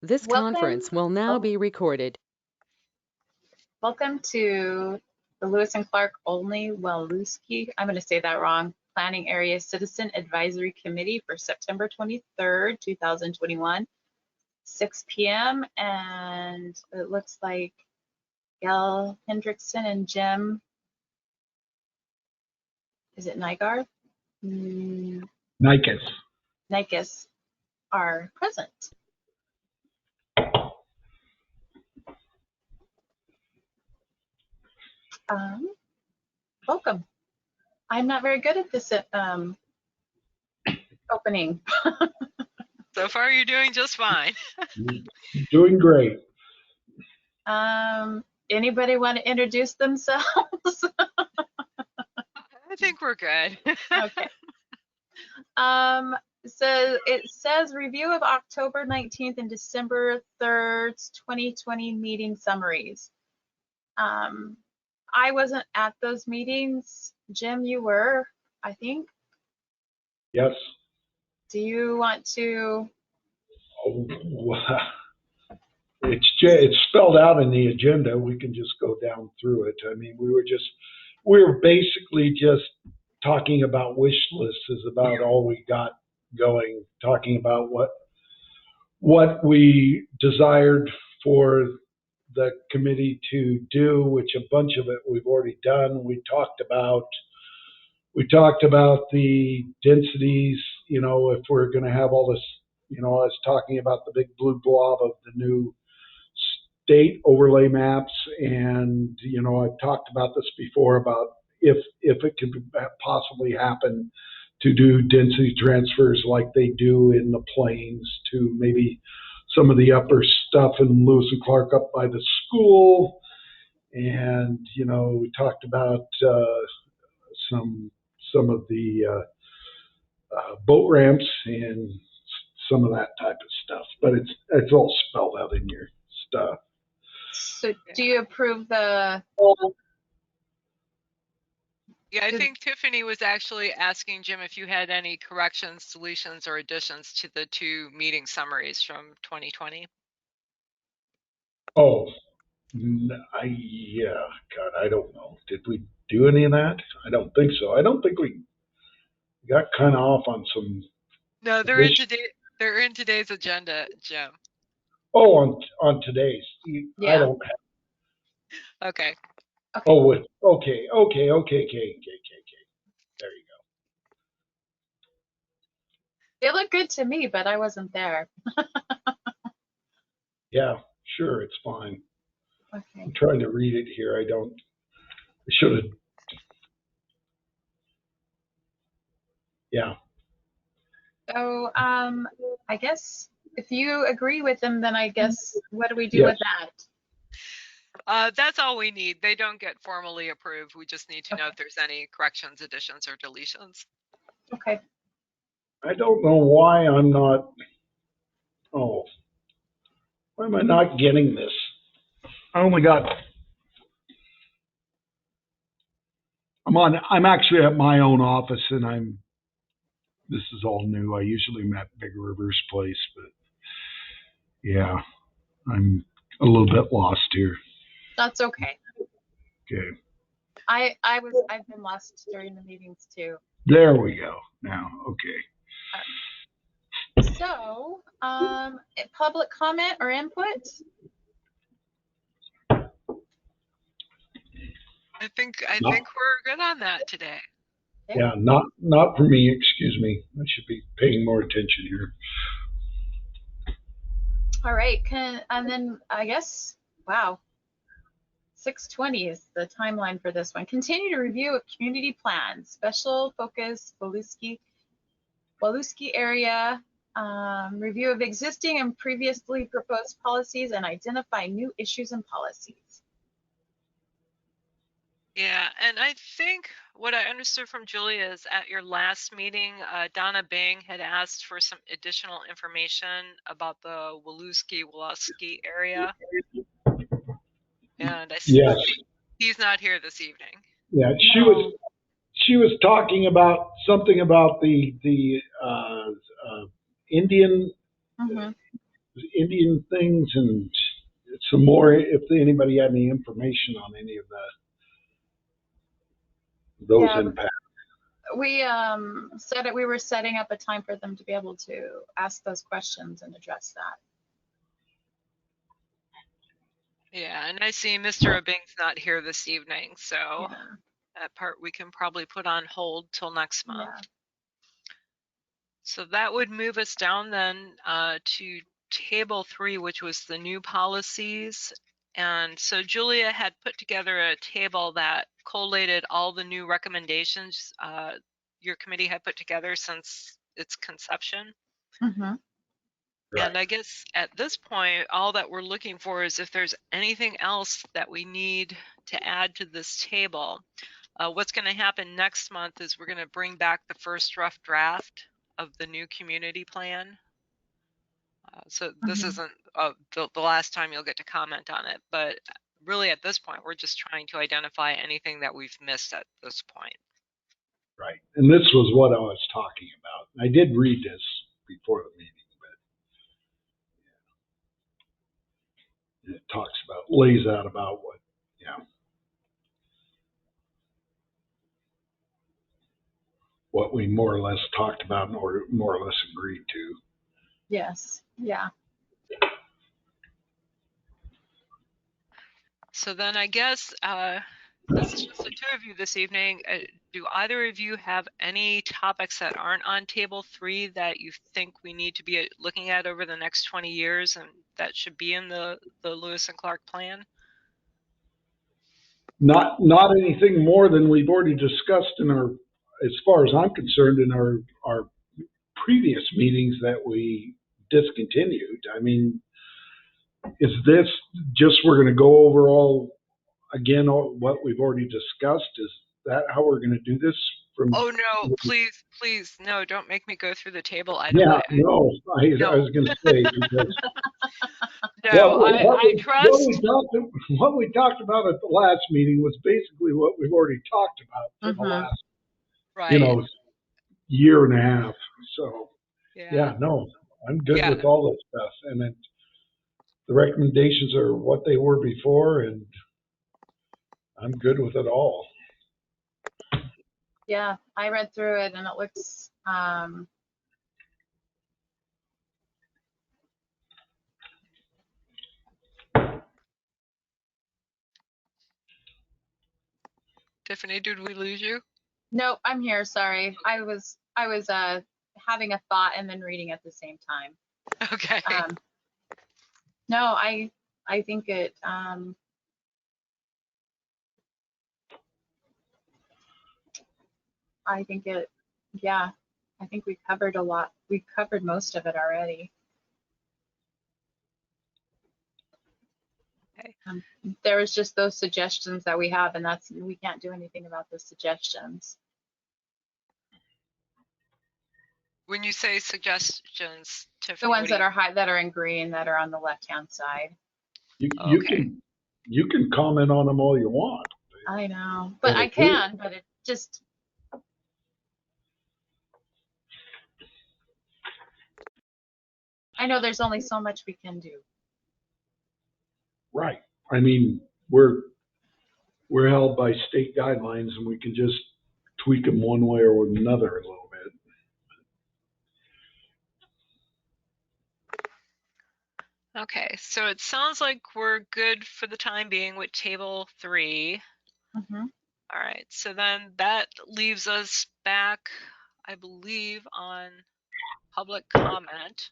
This Welcome. conference will now be recorded. Welcome to the Lewis and Clark Only Waluski, I'm going to say that wrong, Planning Area Citizen Advisory Committee for September 23rd, 2021, 6 p.m. And it looks like Gail Hendrickson and Jim, is it Nygaard? Nikes are present. Welcome. I'm not very good at this opening. So far, you're doing just fine. Doing great. Anybody want to introduce themselves? I think we're good. Okay. So it says review of October 19th and December 3rd, 2020 meeting summaries. I wasn't at those meetings. Jim, you were, I think. Yes. Do you want to? Oh, it's spelled out in the agenda. We can just go down through it. I mean, we were basically just talking about wish lists is about all we got going, talking about what we desired for the committee to do, which a bunch of it we've already done. We talked about the densities, if we're going to have all this, I was talking about the big blue blob of the new state overlay maps. And, I've talked about this before about if it could possibly happen to do density transfers like they do in the plains to maybe some of the upper stuff in Lewis and Clark up by the school. And, we talked about some of the boat ramps and some of that type of stuff, but it's all spelled out in your stuff. So do you approve the? Yeah, I think Tiffany was actually asking Jim if you had any corrections, deletions, or additions to the two meeting summaries from 2020. Oh, yeah, God, I don't know. Did we do any of that? I don't think so. I don't think we got kind of off on some. No, they're in today's agenda, Jim. Oh, on today's. Yeah. I don't have. Okay. Oh, okay. There you go. They look good to me, but I wasn't there. Yeah, sure, it's fine. Okay. I'm trying to read it here. I should have. Yeah. So I guess if you agree with them, then I guess what do we do with that? That's all we need. They don't get formally approved. We just need to know if there's any corrections, additions, or deletions. Okay. I don't know why I'm not. Oh, why am I not getting this? I only got. I'm actually at my own office, and this is all new. I usually am at Big River's place, but yeah, I'm a little bit lost here. That's okay. Okay. I've been lost during the meetings too. There we go. Now, okay. So, public comment or input? I think we're good on that today. Yeah, not for me. Excuse me. I should be paying more attention here. All right. And then I guess, wow, 6:20 is the timeline for this one. Continue to review of community plans, special focus Waluski area, review of existing and previously proposed policies, and identify new issues and policies. Yeah, and I think what I understood from Julia is at your last meeting, Donna Bing had asked for some additional information about the Waluski area. And I see he's not here this evening. Yeah, she was talking about something about the Indian. Mm-hmm. Indian things and some more, if anybody had any information on any of those Yeah, impacts. we said that we were setting up a time for them to be able to ask those questions and address that. Yeah, and I see Mr. Abing's not here this evening, so Yeah. that part we can probably put on hold till next month. Yeah. So that would move us down then to table 3, which was the new policies. And so Julia had put together a table that collated all the new recommendations your committee had put together since its conception. Mm-hmm. Right. And I guess at this point, all that we're looking for is if there's anything else that we need to add to this table. What's going to happen next month is we're going to bring back the first rough draft of the new community plan. So this isn't the last time you'll get to comment on it, but really at this point, we're just trying to identify anything that we've missed at this point. Right. And this was what I was talking about. I did read this before the meeting, but it talks about, lays out about what, what we more or less talked about or more or less agreed to. Yes. Yeah. So then I guess, since it's just the two of you this evening, do either of you have any topics that aren't on table 3 that you think we need to be looking at over the next 20 years and that should be in the Lewis and Clark plan? Not anything more than we've already discussed in our, as far as I'm concerned, in our previous meetings that we discontinued. I mean, is this just we're going to go over all again what we've already discussed? Is that how we're going to do this? From Oh no, please, no, don't make me go through the table item. yeah, no, I No. was going to say because No, I trust. what we talked about at the last meeting was basically what we've already talked about for the Mhm. last, Right. year and a half. So Yeah. no, I'm good Yeah. with all this stuff, and then the recommendations are what they were before, and I'm good with it all. Yeah. I read through it and it looks Tiffany, did we lose you? no, I'm here. Sorry. I was having a thought and then reading at the same time. Okay. No, I think it yeah, I think we covered a lot. We covered most of it already. Okay. There was just those suggestions that we have, and we can't do anything about the suggestions. When you say suggestions, Tiffany, The ones what do that are in green that are on the left-hand side. Okay. You can comment on them all you want. I know, but Well, I can, but it just, I know there's only so much we can do. Right. I mean, we're held by state guidelines, and we can just tweak them one way or another a little bit. Okay, so it sounds like we're good for the time being with table 3. Mm-hmm. All right, so then that leaves us back, I believe, on public comment,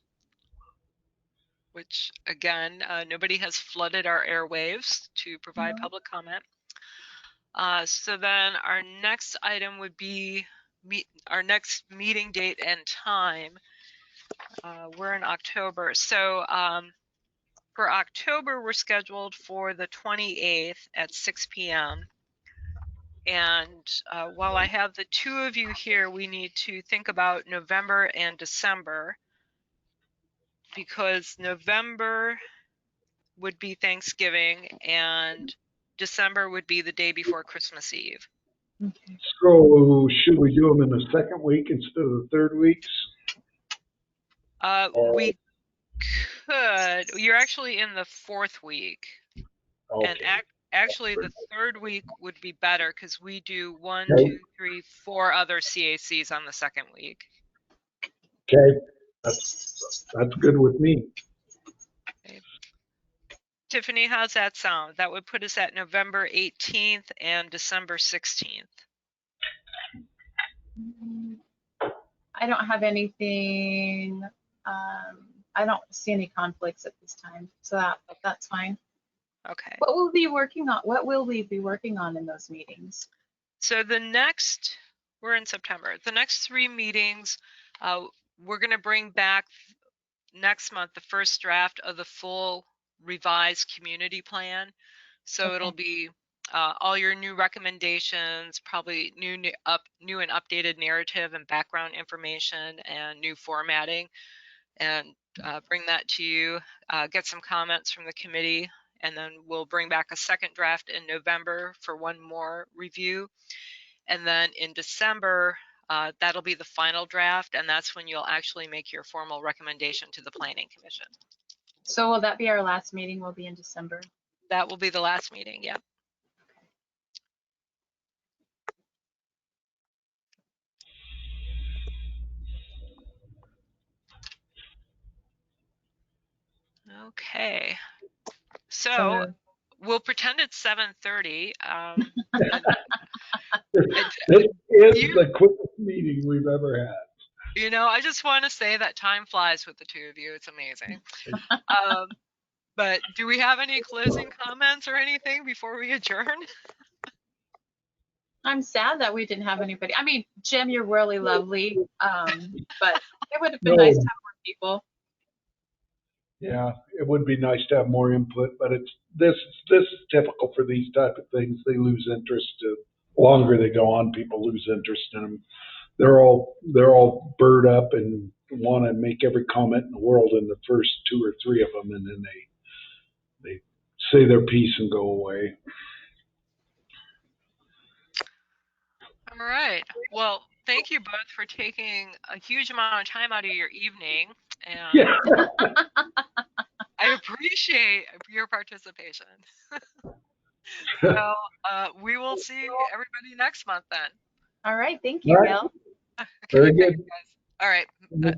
which again, nobody has flooded our airwaves to provide No. public comment. So then our next item would be our next meeting date and time. We're in October, so for October, we're scheduled for the 28th at 6 p.m. And while I have the two of you here, we need to think about November and December, because November would be Thanksgiving and December would be the day before Christmas Eve. Okay. So should we do them in the second week instead of the third weeks? We could. You're actually in the 4th week. And Okay. actually, the 3rd week would be better because we do 1, Okay. 2, 3, 4 other CACs on the 2nd week. Okay. That's good with me. Okay. Tiffany, how's that sound? That would put us at November 18th and December 16th. I don't have anything. I don't see any conflicts at this time, so that's fine. Okay. What will we be working on? What will we be working on in those meetings? So we're in September. The next 3 meetings, we're going to bring back next month the first draft of the full revised community plan. So it'll be all your new recommendations, probably new and updated narrative and background information and new formatting, and bring that to you, get some comments from the committee, and then we'll bring back a second draft in November for one more review. And then in December, that'll be the final draft, and that's when you'll actually make your formal recommendation to the Planning Commission. So will that be our last meeting? Will be in December? That will be the last meeting, yeah. Okay. So we'll pretend it's 7:30. This is the quickest meeting we've ever had. You know, I just want to say that time flies with the two of you. It's amazing. But do we have any closing comments or anything before we adjourn? I'm sad that we didn't have anybody. I mean, Jim, you're really lovely, but it would have been nice to have more people. Yeah, it would be nice to have more input, but this is typical for these type of things. They lose interest. The longer they go on, people lose interest in them. They're all burred up and want to make every comment in the world in the first 2 or 3 of them, and then they say their piece and go away. All right. Well, thank you both for taking a huge amount of time out of your evening, and Yeah. I appreciate your participation. So we will see everybody next month then. All right. Thank you, All right. Gail. Okay, Very thanks, good. guys. All right. Bye.